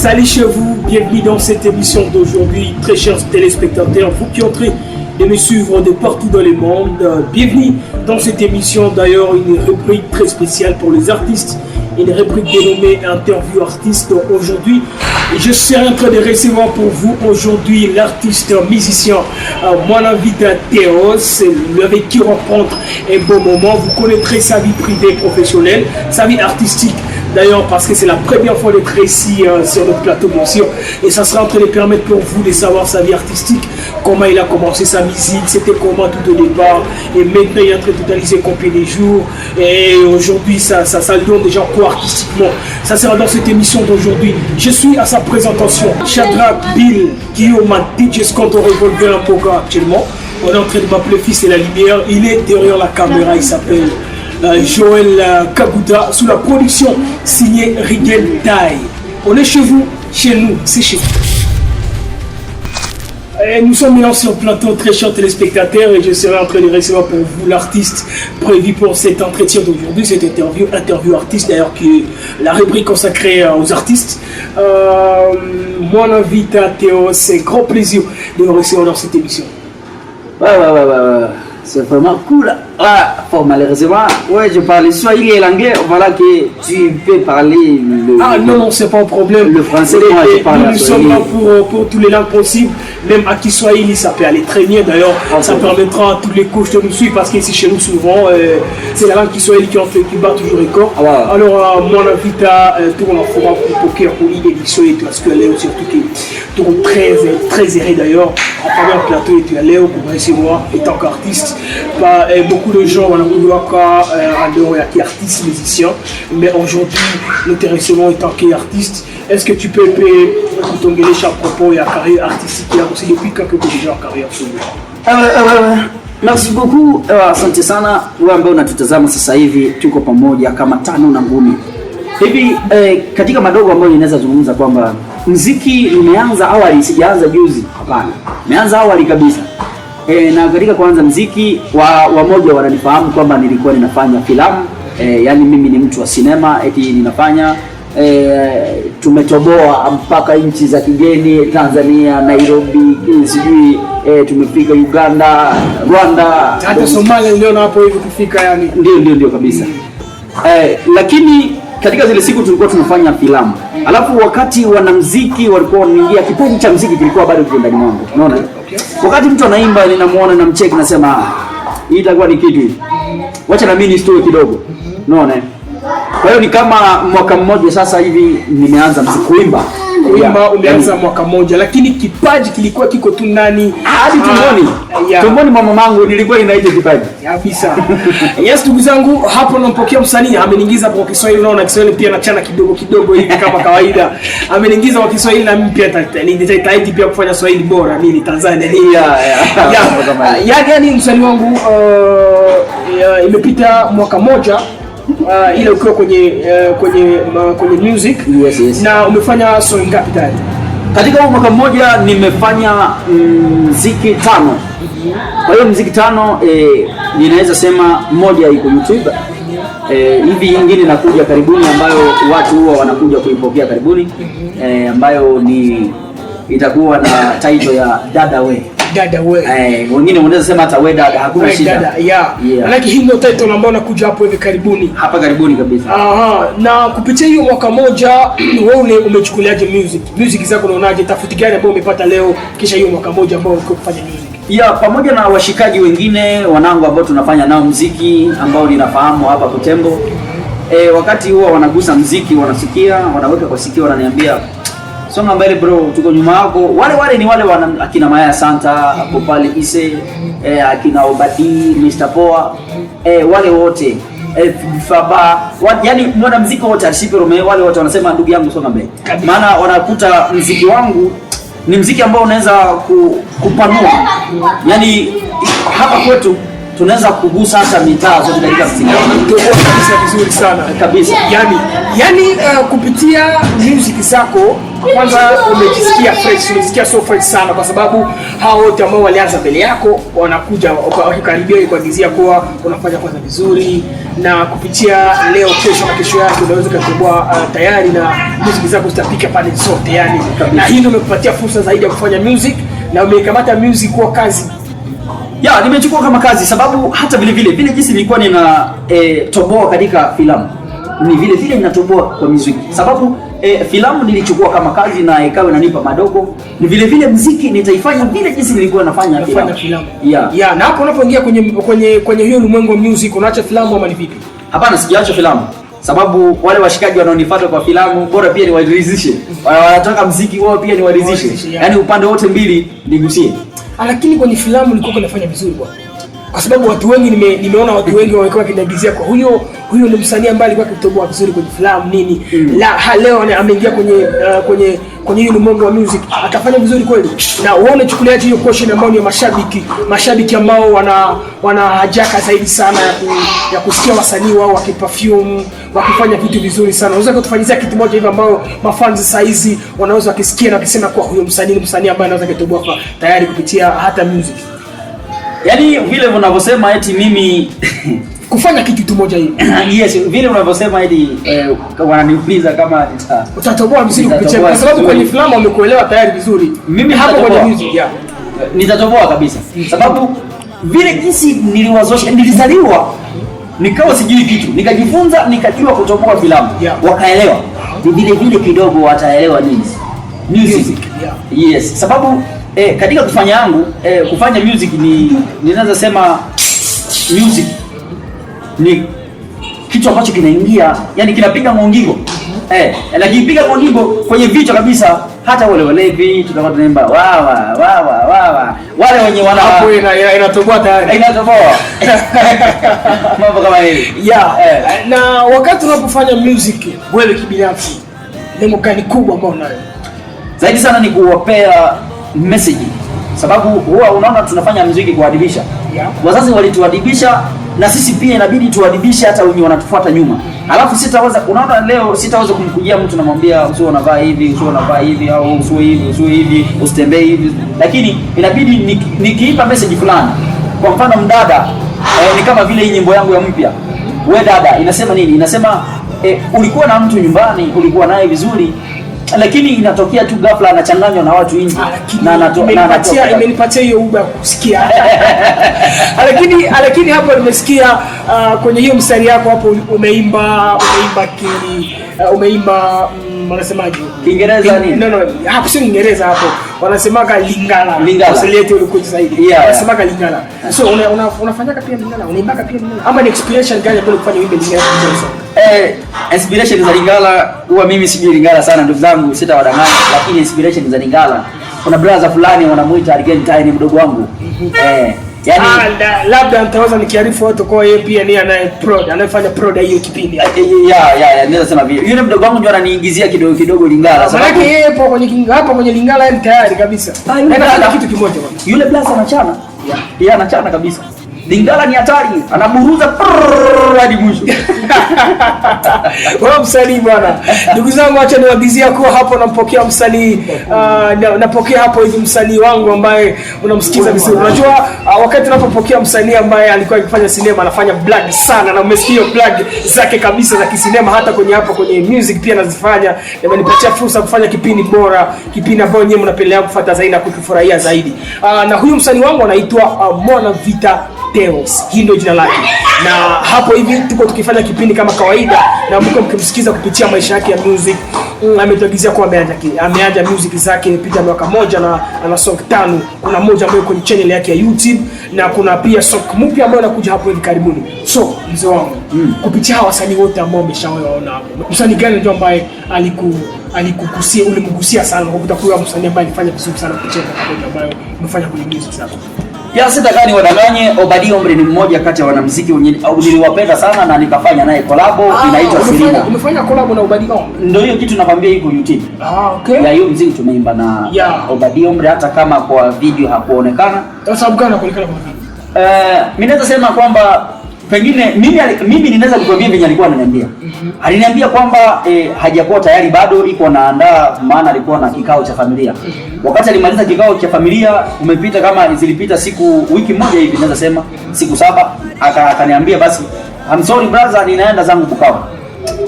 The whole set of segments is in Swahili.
Salut chez vous, bienvenue dans cette émission d'aujourd'hui, très chers téléspectateurs, vous qui entrez et me suivre de partout dans le monde. Bienvenue dans cette émission, d'ailleurs une rubrique très spéciale pour les artistes, une rubrique dénommée Interview Artiste. Aujourd'hui, je serai en train de recevoir pour vous aujourd'hui l'artiste musicien, mon invité Théos, avec qui rencontre un bon moment. Vous connaîtrez sa vie privée professionnelle, sa vie artistique. D'ailleurs, parce que c'est la première fois d'être ici sur notre plateau, bien sûr. Et ça sera en train de permettre pour vous de savoir sa vie artistique, comment il a commencé sa musique, c'était comment tout au départ. Et maintenant, il est en train de totaliser combien de jours. Et aujourd'hui, ça le donne déjà quoi artistiquement. Ça sera dans cette émission d'aujourd'hui. Je suis à sa présentation. Shadrack Bill, Guillaume, DJ Scott au Revolver un Poga actuellement. On est en train de m'appeler Fils de la Lumière. Il est derrière la caméra, il s'appelle Joël Kaguta, sous la production signée Rigel Tai. On est chez vous, chez nous, c'est chez vous. Et nous sommes maintenant sur le plateau, très chers téléspectateurs, et je serai en train de recevoir pour vous l'artiste prévu pour cet entretien d'aujourd'hui, cette interview artiste d'ailleurs, qui est la rubrique consacrée aux artistes. Mon invité à Théo, c'est un grand plaisir de vous recevoir dans cette émission. Ouais. C'est vraiment cool. Bon, malheureusement, je parle swahili et l'anglais. Voilà que tu peux parler le... Ah non, c'est pas un problème. Le français, moi, je parle nous sommes là pour toutes les langues possibles. Même à Kiswahili, ça peut aller très bien. D'ailleurs, ça permettra à toutes les couches de nous suivre parce qu'ici chez nous, souvent, c'est la langue Kiswahili qui bat toujours record. Alors, mon invité à tout le monde fera pour poker, pour l'édition et tout, parce qu'elle est surtout qui tourne très erré d'ailleurs. À travers le plateau, et tu allais pour recevoir, et tant qu'artiste. Beaucoup de gens qui sont artistes, musiciens, mais aujourd'hui, nous te recevons en tant qu'artiste. Est-ce que tu peux kutongelesha propos ya carrière artistique yako aussi depuis quand tu es déjà en carrière solo? Merci beaucoup. Asante sana wewe ambaye unatutazama sasa hivi, tuko pamoja kama tano na ngumi. Hivi katika madogo ambayo ninaweza zungumza kwamba muziki nimeanza awali, sijaanza juzi, hapana. Nimeanza awali kabisa. Na katika kuanza muziki wamoja wananifahamu kwamba nilikuwa ninafanya filamu, yani mimi ni mtu wa sinema, eti ninafanya tumetoboa mpaka nchi za kigeni, Tanzania, Nairobi, sijui tumefika Uganda, Rwanda, hata Somalia ndio hapo hivi kufika, yani ndio kabisa. Lakini katika zile siku tulikuwa tunafanya filamu. Alafu wakati wanamuziki walikuwa wanaingia, kipaji cha muziki kilikuwa bado kiko ndani mwangu. Unaona? Wakati mtu anaimba ninamuona na mcheki nasema hii itakuwa ni kitu. Wacha na mimi nistoe kidogo. Unaona? Kwa hiyo ni kama mwaka mmoja sasa hivi nimeanza kuimba. Umeanza mwaka mmoja, lakini kipaji kilikuwa kiko tu ndani hadi tumboni. Tumboni mwa mamangu nilikuwa inaita kipaji. Kabisa. Yes, ndugu zangu, hapo nampokea msanii ameniingiza kwa Kiswahili, unaona Kiswahili pia nachana kidogo hivi kama kawaida. Ameniingiza kwa Kiswahili na mimi pia nitaitaiti pia kufanya Swahili bora nini Tanzania. Yani msanii wangu imepita mwaka mmoja ile ukiwa kwenye music. Yes. Na umefanya song ngapi tayari? Katika mwaka mmoja nimefanya muziki 5. Kwa hiyo muziki 5 ninaweza sema moja iko YouTube. Hivi nyingine nakuja karibuni ambayo watu huwa wanakuja kuipokea karibuni, ambayo itakuwa na title ya Dada We. Wengine wanaweza sema hata we dada, hakuna shida. Lakini hii ndio title ambayo nakuja hapo hivi karibuni. Hapa karibuni kabisa. Na kupitia hiyo mwaka moja wewe umechukuliaje music zako, unaonaje, tofauti gani ambayo umepata leo kisha hiyo mwaka moja ambao uko kufanya music? Pamoja na washikaji wengine wanangu ambao tunafanya nao muziki ambao ninafahamu hapa Kutembo, wakati huo wanagusa muziki, wanasikia, wanaweka kwa sikio, wananiambia songa mbele bro, tuko nyuma yako. Wale ni wale akina Maya Santa hapo pale Ise, akina Obadi, Mr. Poa, wale wote Faba, yani mwana muziki wote Arsipe Romeo, wale wote wanasema ndugu yangu songa mbele. Maana wanakuta muziki wangu ni muziki ambao unaweza kupanua. Yani hapa kwetu tunaweza kugusa hata mitaa zote katika muziki. Kabisa vizuri sana Kabisa. Yani kupitia music zako kwanza umejisikia fresh, umejisikia so fresh sana, kwa sababu hao wote ambao walianza mbele yako wanakuja wakikaribia kuagizia kuwa unafanya kwanza vizuri, na kupitia leo, kesho na kesho yake unaweza kutoboa tayari na music zako zitapika pale zote yani. Na hii ndio imekupatia fursa zaidi ya kufanya music na umekamata music kuwa kazi. Ya, nimechukua kama kazi sababu hata vile jinsi nilikuwa nina toboa katika filamu, ni vile ninatoboa kwa muziki. Sababu filamu nilichukua kama kazi na ikawa inanipa madogo, ni vile muziki nitaifanya vile jinsi nilikuwa nafanya filamu. Ya, na hapo unapoingia kwenye hiyo ulimwengu wa music unaacha filamu ama ni vipi? Hapana, sijaacha filamu. Sababu wale washikaji wanaonifuata kwa filamu bora pia niwaridhishe. Wanataka muziki wao pia niwaridhishe. Yaani upande wote mbili nigusie. Lakini kwenye filamu ulikuwa unafanya vizuri bwana. Kwa sababu watu wengi nimeona watu wengi wamekuwa kinagizia kwa huyo ni msanii ambaye alikuwa akitoboa vizuri kwenye filamu nini. Leo ameingia kwenye hiyo ulimwengu wa music atafanya vizuri kweli. Na uone chukuliaje hiyo question ambayo ni mashabiki ambao wana hajaka zaidi sana ya kusikia wasanii wao wakiperfume, wakifanya vitu vizuri sana. Unaweza kutufanyia kitu moja hivi ambao mafans saa hizi wanaweza wakisikia na kusema kwa huyo msanii ni msanii ambaye anaweza kutoboa tayari kupitia hata music. Yaani vile unavyosema eti mimi kufanya kitu moja hivi. Yes, vile unavyosema eti wananiuliza kama utatoboa vizuri kupitia, kwa sababu kwenye filamu wamekuelewa tayari vizuri. Mimi hapo kwenye music nitatoboa kabisa. Sababu vile jinsi nilizaliwa nikawa sijui kitu, nikajifunza nikajua kutoboa filamu. Wakaelewa. Vile kidogo wataelewa nini music. Yes, sababu katika kufanya music ninaweza sema music ni kitu ambacho kinaingia, yani kinapiga mongingo. Lakini piga mongingo kwenye vichwa kabisa, hata wale walevi tutakuwa tunaimba wa wale wenye wana hapo inatoboa tayari. Inatoboa. Mambo kama hivi. Na wakati unapofanya music wewe kibinafsi, lengo gani kubwa ambao unayo? Zaidi sana ni kuwapea message. Sababu huwa unaona tunafanya muziki kuadibisha. Wazazi walituadibisha na sisi pia inabidi tuadibishe hata wenye wanatufuata nyuma. Alafu unaona leo sitaweza kumkujia mtu na mwambia usio unavaa hivi, usio unavaa hivi au usio hivi, usitembee hivi. Lakini inabidi nikiipa message fulani. Kwa mfano mdada, ni kama vile hii nyimbo yangu ya mpya. We dada, inasema nini? Inasema ulikuwa na mtu nyumbani, ulikuwa naye vizuri, lakini inatokea tu ghafla anachanganywa na watu nje na imenipatia hiyo uba kusikia. Lakini hapo nimesikia kwenye hiyo mstari yako hapo umeimba wanasemaje? Kiingereza nini? No, hapo sio Kiingereza hapo. Wanasemaga Lingala. Usilete ule koji zaidi. Wanasemaga Lingala. So unafanyaka pia Lingala, unaimbaka pia Lingala. Ama ni inspiration gani hapo kufanya wimbo Lingala? Inspiration za Lingala huwa mimi sijui Lingala sana ndugu zangu, sitawadanganya, lakini inspiration za Lingala kuna brother fulani wanamuita Argentine, mdogo wangu. Yani labda nitaweza nikiarifu watu kwa yeye pia ni anayefanya prod hiyo kipindi. Naweza sema vile. Yule mdogo wangu ndio ananiingizia kidogo Lingala. Sababu yeye hapo kwenye Lingala ni tayari kabisa. Ana kitu kimoja bwana. Yule blaza anachana. Yeye anachana kabisa. Lingala ni hatari, anaburuza hadi mwisho. Wewe msanii bwana. Ndugu zangu, acha niwagizia kwa hapo nampokea msanii, napokea hapo hivi msanii wangu ambaye unamsikiza vizuri. Unajua wakati unapopokea msanii ambaye alikuwa akifanya sinema, anafanya blog sana na umesikia blog zake kabisa za kisinema, hata kwenye music pia anazifanya. Imenipatia fursa kufanya kipindi bora, kipindi ambacho nyinyi mnapendelea kufuata zaidi na kukifurahia zaidi. Na huyu msanii wangu anaitwa Mwana Vita Teos. Hii ndio jina lake. Na hapo hivi tuko tukifanya kipindi kama kawaida na mko mkimsikiza kupitia maisha yake ya music. Ametuagizia kwa ameanza music zake imepita mwaka moja na ana song 5. Kuna moja ambayo kwenye channel yake ya YouTube na kuna pia song mpya ambayo inakuja hapo hivi karibuni. So mzee wangu, kupitia wasanii wote ambao umeshawaona hapo, msanii gani ndio ambaye ulimgusia sana kwa kuwa msanii ambaye alifanya vizuri sana kupitia katika ambayo umefanya kwenye music zako? Sitakani wadanganye, Obadia Omri ni mmoja kati ya wanamuziki niliwapenda sana na nikafanya naye collab inaitwa Sirina. Umefanya collab na Obadia Omri? Ndio hiyo kitu nakwambia iko YouTube. Okay. Ya hiyo muziki tumeimba na Obadia Omri, hata kama kwa video hakuonekana. Kwa sababu gani hakuonekana kwa video? Mimi naweza sema kwamba pengine mimi ninaweza kukwambia venye alikuwa ananiambia. Aliniambia kwamba hajakuwa tayari bado, iko naandaa, maana alikuwa na kikao cha familia. Wakati alimaliza kikao cha familia, umepita kama zilipita wiki moja hivi, naweza sema siku 7, akaniambia basi, I'm sorry brother, ninaenda zangu Bukavu.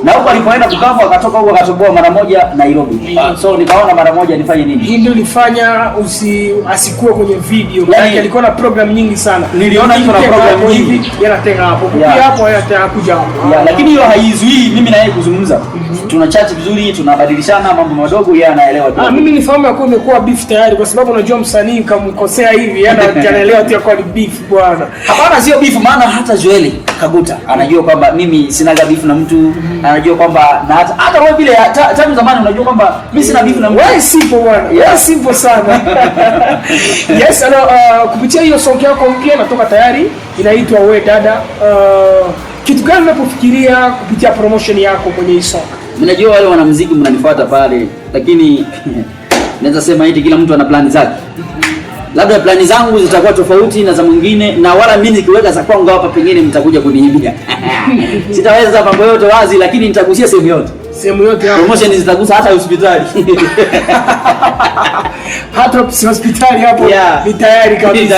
Na huko alipoenda Bukavu akatoka huko akatoboa mara moja Nairobi. So nikaona mara moja nifanye nini? Hii ndio ilifanya asikuwe kwenye video. Yaani alikuwa na program nyingi sana. Niliona iko na program nyingi. Yanatega hapo. Pia hapo yanatega kuja hapo. Lakini hiyo haizuii mimi na yeye kuzungumza. Tuna chat vizuri, tunabadilishana mambo madogo, yeye anaelewa tu. Mimi nifahamu yako imekuwa beef tayari kwa sababu unajua msanii kamkosea hivi, anaelewa tu kwa beef bwana. Hapana, sio beef, maana hata Joel Kaguta anajua kwamba mimi sinaga beef na mtu, anajua kwamba na hata wewe vile tangu zamani unajua kwamba mimi sina beef na mtu. Wewe simple bwana. Wewe simple sana. Yes, kupitia hiyo song yako mpya natoka tayari, inaitwa We Dada. Kitu gani unapofikiria kupitia promotion yako kwenye hii song? Ninajua wale wanamuziki mnanifuata pale, lakini naweza sema hivi, kila mtu ana plani zake. Labda plani zangu zitakuwa tofauti na za mwingine, na wala mimi nikiweka za kwangu hapa pengine mtakuja kuniibia. Sitaweza mambo yote wazi, lakini nitagusia sehemu yote. Sehemu yote hapo. Promotion zitagusa hata hospitali. Hata hospitali hapo ni tayari kabisa.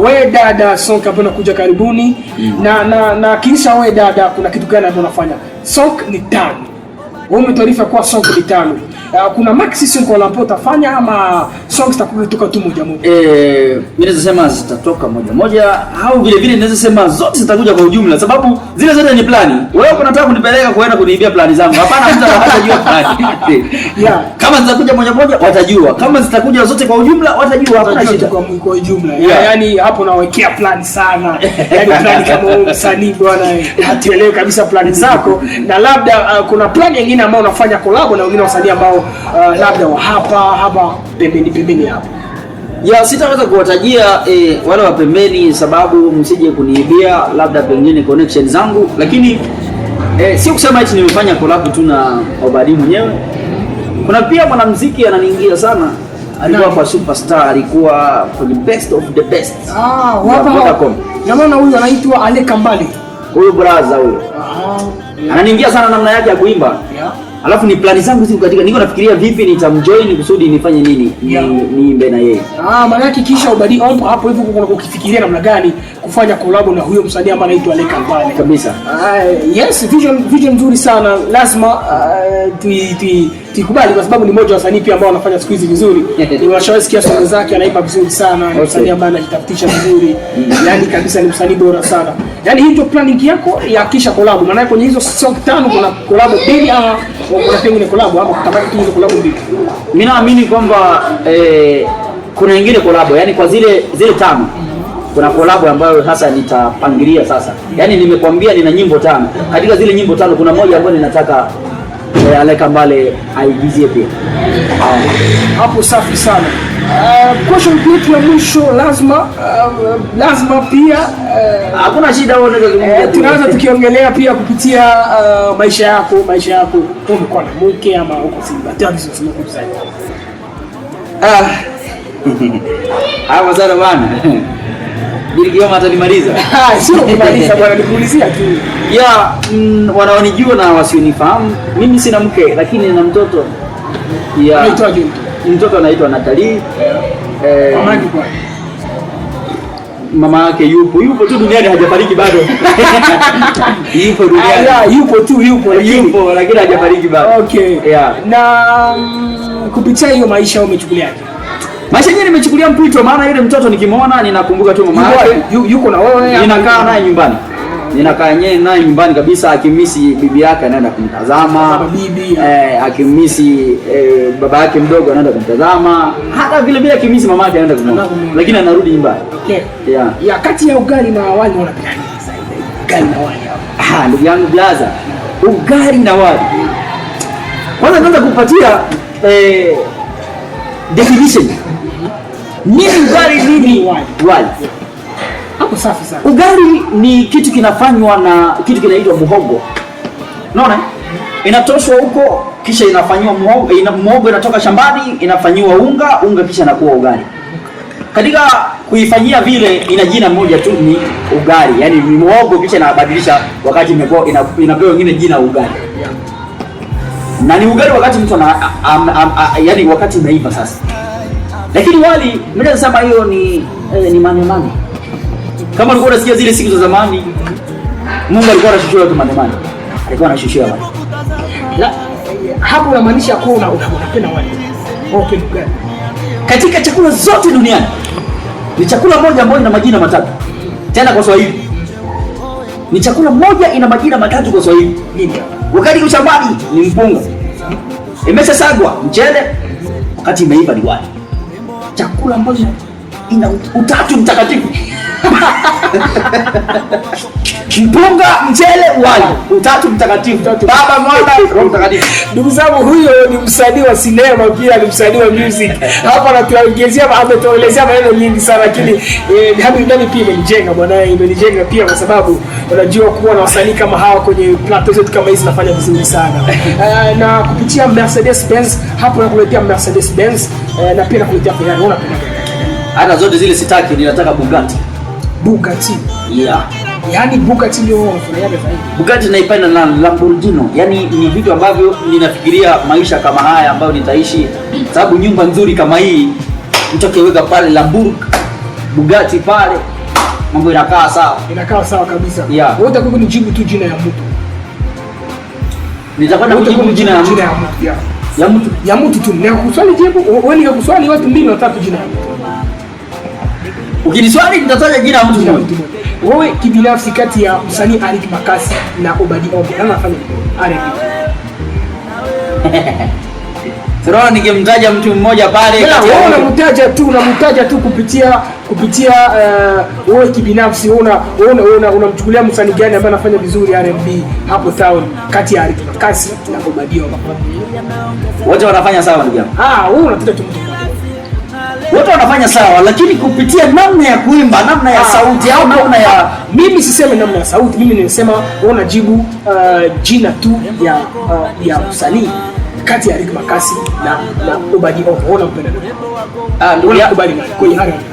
We Dada song hapo inakuja karibuni. Na kisha We Dada kuna kitu gani hapo unafanya? Song ni 5. Wewe umetaarifa kwa song ni 5. Kuna maxi single ambapo utafanya ama songs zitakutoka tu moja moja? Mimi naweza sema zitatoka moja moja, au vile vile naweza sema zote zitakuja kwa ujumla, sababu zile zote ni plani. Wewe unataka kunipeleka kuenda kuniibia plani zangu? Hapana, mtu hatajua plani. Kama zitakuja moja moja watajua, kama zitakuja zote kwa ujumla watajua, hapana shida. Kwa ujumla. Yaani hapo nawekea plani sana. Yaani plani kama msanii bwana, hatuelewi kabisa plani zako, na labda kuna plani nyingine ambayo unafanya collab na wengine wasanii ambao labda wa hapa pembeni hapa. Sitaweza kuwatajia wale wa pembeni, sababu msije kuniibia labda pengine connection zangu, lakini sio kusema eti nimefanya collab tu na Obadi mwenyewe. Kuna pia mwanamuziki ananiingia sana, alikuwa kwa Superstar, alikuwa kwenye best of the best. Wapo. Na maana huyu anaitwa Ale Kambale. Huyu brother huyo. Ananiingia sana namna yake ya kuimba. Alafu ni plani zangu ziko katika, niko nafikiria vipi nitamjoin kusudi nifanye nini, niimbe na yeye. Maana yake kisha Obadi hapo hivyo kuna kufikiria namna gani kufanya collab na huyo msanii ambaye anaitwa Ale Kambale kabisa. Yes, vision nzuri sana, lazima tukubali kwa sababu ni mmoja wa wasanii pia ambao wanafanya siku hizi vizuri. Unashawasikia song zake, anaimba vizuri sana, ni msanii ambaye anajitafutisha vizuri. Yaani kabisa ni msanii bora sana. Yaani hiyo planning yako ya kisha collab, maana kwenye hizo song 5 kuna collab 2 ama kuna pengine collab ama kutabaki tu hizo collab 2? Mimi naamini kwamba kuna nyingine collab, yani kwa zile 5 kuna collab ambayo sasa nitapangilia sasa. Yaani nimekwambia nina nyimbo 5. Katika zile nyimbo 5 kuna moja ambayo ninataka Ale Kambale aigizie pia. Hapo safi sana. Question yetu ya mwisho lazima pia hakuna shida wewe unaweza tunaanza tukiongelea pia kupitia maisha yako. Umekuwa na mke ama uko single? Tatizo sio kusema. Hapo sana bwana. Bila kioma atalimaliza. Sio kumaliza bwana, nikuulizia tu. Wanaonijua na wasionifahamu, mimi sina mke lakini nina mtoto. Anaitwaje? Mtoto anaitwa Natalie. Mama yake yupo tu duniani, hajafariki bado. Yupo duniani. Yupo lakini hajafariki bado. Okay. Na kupitia hiyo maisha umechukuliaje? Maisha yenyewe nimechukulia mpito, maana yule mtoto nikimwona ninakumbuka tu mama yake. Yuko na wewe? Ninakaa naye nyumbani. Ninakaa naye nyumbani kabisa, akimisi bibi yake anaenda kumtazama. Akimisi baba yake mdogo anaenda kumtazama. Hata vile vile akimisi mama yake anaenda kumwona. Lakini anarudi nyumbani. Okay. Kati ya ugali na wali unapenda nini zaidi? Ugali na wali. Ndugu yangu blaza. Ugali na wali. Kwanza kupatia definition. Nini ugali, nini wali? Hapo safi sana. Ugali ni kitu kinafanywa na kitu kinaitwa muhogo. Unaona? Inatoshwa huko kisha inafanywa muhogo, muhogo inatoka shambani, inafanywa unga kisha inakuwa ugali. katika kuifanyia vile ina jina moja tu, ni ugali. Yaani ni muhogo kisha inabadilisha wakati imekuwa inapewa wengine jina ugali. Na ni ugali wakati mtu yaani wakati imeiva sasa. Lakini wali mimi nasema hiyo ni mane. Kama ulikuwa unasikia zile siku za zamani, Mungu alikuwa anashushia watu mane. Alikuwa anashushia watu. Hapo unamaanisha kwa unapenda wali. Okay, ugali. Katika chakula zote duniani ni chakula moja ambayo ina majina matatu. Tena kwa Swahili. Ni chakula moja ina majina matatu kwa Swahili. Nini? Wakati kuchambani ni mpunga. Imeshasagwa mchele, wakati imeiva ni wali. Chakula ambacho ina utatu mtakatifu. Mpunga, mchele, wali, utatu mtakatifu. Baba, Mwana, Roho Mtakatifu. Ndugu zangu, huyo ni msanii wa sinema, pia ni msanii wa music. Hapa anatuelezea ametuelezea maneno nyingi sana, lakini hadi ndani pia imenijenga bwana, imenijenga pia kwa sababu unajua kuwa na wasanii kama hawa kwenye platform zetu kama hizi nafanya vizuri sana. Na kupitia Mercedes Benz hapo nakuletea Mercedes Benz na pia nakuletea Ferrari. Unapenda hata zote zile sitaki, ninataka Bugatti. Yeah. Yaani Bugatti ndio unafurahia zaidi. Bugatti naipenda na Lamborghini. Yaani ni vitu ambavyo ninafikiria maisha kama haya ambayo nitaishi, sababu nyumba nzuri kama hii mtu akiweka pale Lamborghini, Bugatti pale, mambo inakaa sawa. Inakaa sawa kabisa. Yeah. Wewe utakuwa nijibu tu jina ya mtu. Nitakwenda kujibu jina ya mtu. Yeah. Ya mtu tu. Ninakuswali jibu, wewe nikakuswali watu 2 au 3 jina ya mtu. Ukiniswali nitataja jina la mtu mmoja. Wewe kibinafsi kati ya msanii Eric Makasi na Obadi Obe, nani anafanya R&B? Sasa ningemtaja mtu mmoja pale kati ya wewe unamtaja tu kupitia wewe kibinafsi unamchukulia msanii gani ambaye anafanya vizuri R&B hapo town kati ya Eric Makasi na Obadi Obe? Wote wanafanya sawa ndugu yangu. Wewe unataja tu mtu. Wote wanafanya sawa, lakini kupitia namna ya kuimba, namna ya sauti au namna ya, mimi siseme namna ya sauti, mimi ninasema unajibu jina tu ya msanii kati ya Eric Makasi na Obadi Obe. Ona mpenda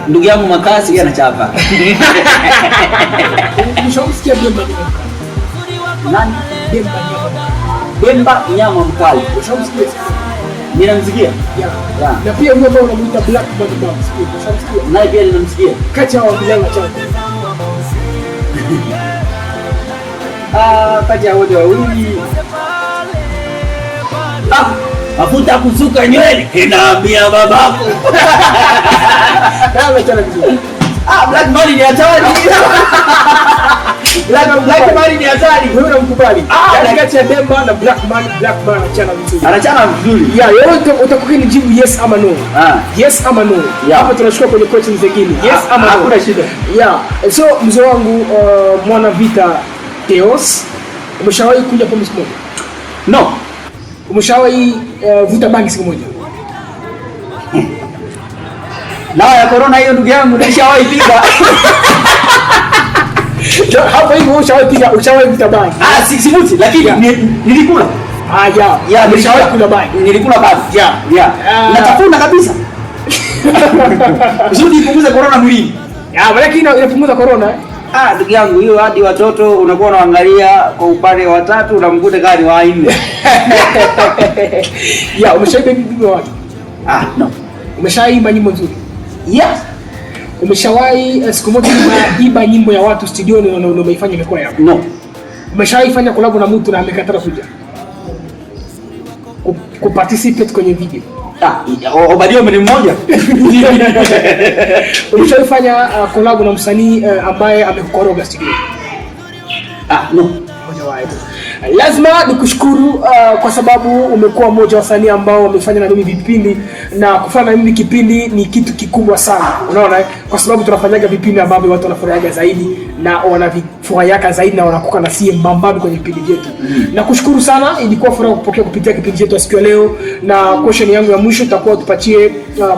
ndugu yangu Makasi yeye anachapa. Nishakusikia Bemba. Nani? Bemba nyama mkali. Nishakusikia. Ninamsikia? Yeah. Na pia yule ambao unamuita Black Man Boss. Nishakusikia. Naye pia ninamsikia. Kati hao bilanga chako. Kati ya wote wawili. Mafuta kusuka nywele inaambia babako. Black Man ni hatari. Black Man ni hatari. Wewe unamkubali? Kati ya Bemba na Black Man anachana vizuri. Yeah, wewe utakuwa ni jibu yes ama no. Yes ama no. Hapa tunachukua kwenye questions zingine. Yes ama no. Hakuna shida. Yeah. So mzee wangu Mwana Vita Theos, umeshawahi kuja pombe siku moja? No. Umeshawahi vuta bangi siku moja? Dawa ya corona hiyo ndugu yangu nishawahi piga. Hapo hivi ushawahi vuta bangi? Simuti lakini nilikula. Yeah, nishawahi kula bangi. Nilikula bangi. Yeah. Natafuna kabisa. Zuri kupunguza corona mwilini. Lakini inapunguza corona. Ndugu yangu hiyo hadi watoto unakuwa unaangalia kwa upande wa 3 unamkuta gani wa 4. Umeshaimba nyimbo wapi? No. Umeshaimba nyimbo nzuri? Yes. Umeshawahi siku moja kuimba nyimbo ya watu studio na umeifanya imekuwa yako? No. Umeshawahi fanya collab na mtu na amekataa kuja kuparticipate kwenye video? Obadi Obe ni mmoja. Umeshawahi fanya collab na msanii ambaye amekukoroga studio? No. Lazima nikushukuru kwa sababu umekuwa mmoja wa wasanii ambao wamefanya na mimi vipindi, na kufanya na mimi kipindi ni kitu kikubwa sana. Unaona, kwa sababu tunafanyaga vipindi ambavyo watu wanafurahiaga zaidi na wanavifurahiaka zaidi na wanakuka na sie mbambadu kwenye vipindi vyetu. Nakushukuru sana, ilikuwa furaha kupokea kupitia kipindi chetu siku ya leo, na question yangu ya mwisho itakuwa tupatie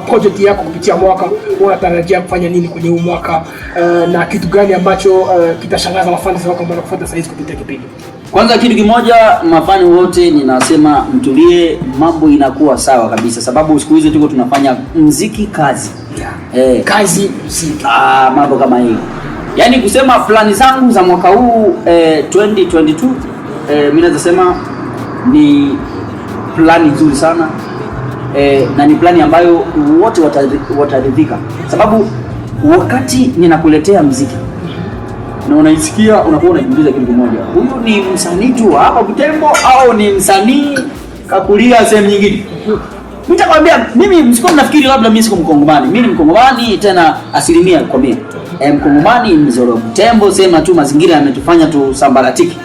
project yako kupitia mwaka. Unatarajia kufanya nini kwenye huu mwaka, na kitu gani ambacho kitashangaza mafans wako ambao wanakufuata sasa hivi kupitia kipindi? Kwanza kitu kimoja, mafani wote ninasema mtulie, mambo inakuwa sawa kabisa, sababu siku hizi tuko tunafanya muziki kazi. Kazi muziki. Mambo kama hiyo. Yaani kusema plani zangu za mwaka huu 2022 mimi naweza sema ni plani nzuri sana. Na ni plani ambayo wote wataridhika. Sababu wakati ninakuletea muziki na unaisikia, unakuwa unajiuliza kitu kimoja. Huyu ni msanii tu hapa Butembo au ni msanii kakulia sehemu nyingine? Nitakwambia mimi msiko mnafikiri labda mimi siko Mkongomani. Mimi ni Mkongomani tena 100%. Mkongomani mzoro Butembo, sema tu mazingira yametufanya tusambaratiki.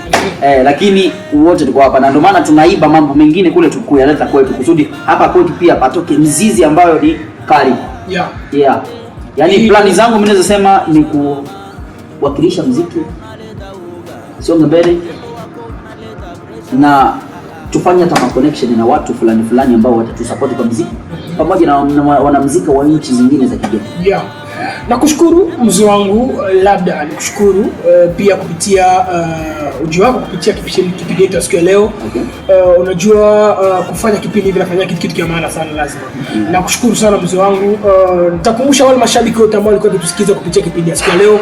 Lakini wote tuko hapa na ndio maana tunaiba mambo mengine kule tukuyaleta kwetu kusudi hapa kwetu pia patoke mzizi ambayo ni kali. Yaani plani zangu mimi naweza sema ni kuwakilisha muziki songa mbele na tufanye hata connection na watu fulani ambao watatusupport kwa muziki pamoja na wanamuziki wa nchi zingine za kigeni. Nakushukuru mzee wangu, labda nikushukuru pia kupitia ujio wako kupitia kipindi chetu siku ya leo. Unajua kufanya kipindi hivi nafanya kitu cha maana sana lazima. Nakushukuru sana mzee wangu. Nitakumbusha wale mashabiki wote ambao walikuwa wakitusikiza kupitia kipindi ya siku ya leo.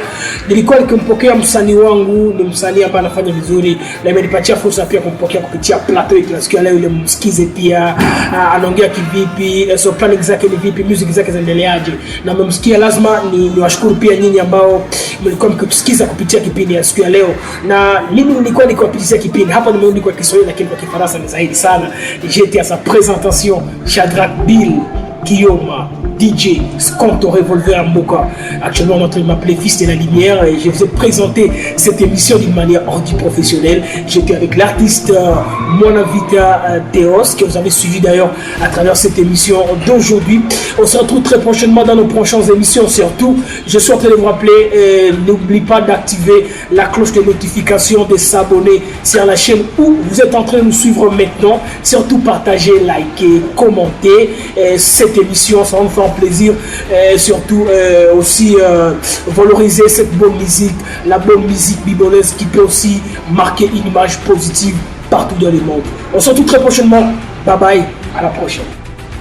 Nilikuwa nikimpokea msanii wangu, ni msanii ambaye anafanya vizuri na imenipatia fursa pia kumpokea kupitia plateau yetu ya siku ya leo ile msikize pia anaongea kivipi, so planning zake ni vipi, music zake zinaendeleaje. Na mmemsikia, lazima ni washukuru pia nyinyi ambao mlikuwa mkitusikiza kupitia kipindi ya siku ya leo. Na mimi nilikuwa nikiwapitia kipindi hapa, nimeona kwa Kiswahili lakini kwa Kifaransa ni zaidi sana. J'étais à sa présentation, Shadrack Bill Guillaume, DJ Skonto Revolver Moka. Actuellement, on est en train de m'appeler Fils de la Lumière et je vous ai présenté cette émission d'une manière hors du professionnel. J'étais avec l'artiste Monavita Theos, que vous avez suivi d'ailleurs à travers cette émission d'aujourd'hui. On se retrouve très prochainement dans nos prochaines émissions. Surtout, je suis en train de vous rappeler, n'oubliez pas d'activer la cloche de notification, de s'abonner sur la chaîne où vous êtes en train de nous suivre maintenant. Surtout, partagez, likez, commentez cette émission, ça va nous faire plaisir. Surtout aussi valoriser cette bonne musique, la bonne musique bibolaise qui peut aussi marquer une image positive partout dans le monde. On se retrouve très prochainement. Bye bye, à la prochaine.